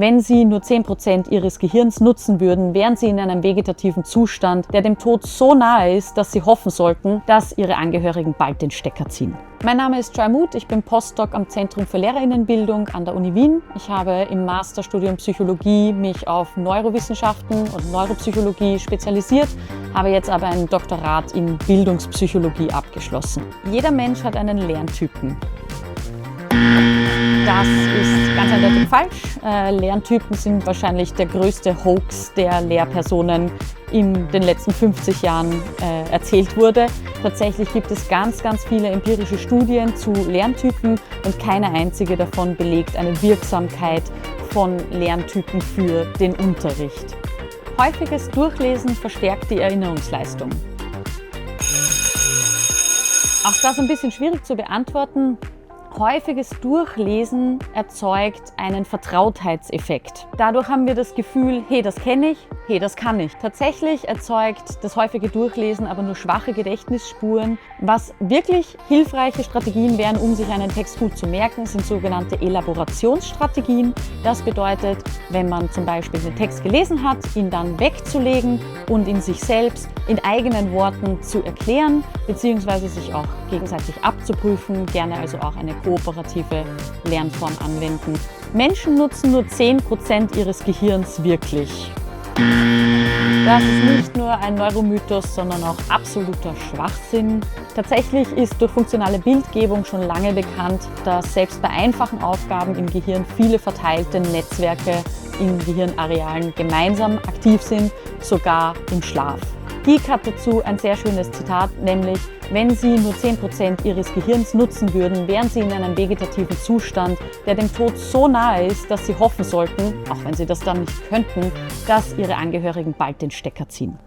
wenn Sie nur 10% Ihres Gehirns nutzen würden, wären Sie in einem vegetativen Zustand, der dem Tod so nahe ist, dass Sie hoffen sollten, dass Ihre Angehörigen bald den Stecker ziehen. Mein Name ist Joy Muth, ich bin Postdoc am Zentrum für Lehrerinnenbildung an der Uni Wien. Ich habe im Masterstudium Psychologie mich auf Neurowissenschaften und Neuropsychologie spezialisiert, habe jetzt aber ein Doktorat in Bildungspsychologie abgeschlossen. Jeder Mensch hat einen Lerntypen. Das ist ganz eindeutig falsch. Lerntypen sind wahrscheinlich der größte Hoax, der Lehrpersonen in den letzten 50 Jahren erzählt wurde. Tatsächlich gibt es ganz viele empirische Studien zu Lerntypen und keine einzige davon belegt eine Wirksamkeit von Lerntypen für den Unterricht. Häufiges Durchlesen verstärkt die Erinnerungsleistung. Auch das ein bisschen schwierig zu beantworten. Häufiges Durchlesen erzeugt einen Vertrautheitseffekt. Dadurch haben wir das Gefühl, hey, das kenne ich, hey, das kann ich. Tatsächlich erzeugt das häufige Durchlesen aber nur schwache Gedächtnisspuren. Was wirklich hilfreiche Strategien wären, um sich einen Text gut zu merken, sind sogenannte Elaborationsstrategien. Das bedeutet, wenn man zum Beispiel den Text gelesen hat, ihn dann wegzulegen und ihn sich selbst in eigenen Worten zu erklären, beziehungsweise sich auch gegenseitig abzuprüfen, gerne also auch eine kooperative Lernform anwenden. Menschen nutzen nur 10% ihres Gehirns wirklich. Das ist nicht nur ein Neuromythos, sondern auch absoluter Schwachsinn. Tatsächlich ist durch funktionale Bildgebung schon lange bekannt, dass selbst bei einfachen Aufgaben im Gehirn viele verteilte Netzwerke in Gehirnarealen gemeinsam aktiv sind, sogar im Schlaf. Dieck hat dazu ein sehr schönes Zitat, nämlich: Wenn Sie nur 10% Ihres Gehirns nutzen würden, wären Sie in einem vegetativen Zustand, der dem Tod so nahe ist, dass Sie hoffen sollten, auch wenn Sie das dann nicht könnten, dass Ihre Angehörigen bald den Stecker ziehen.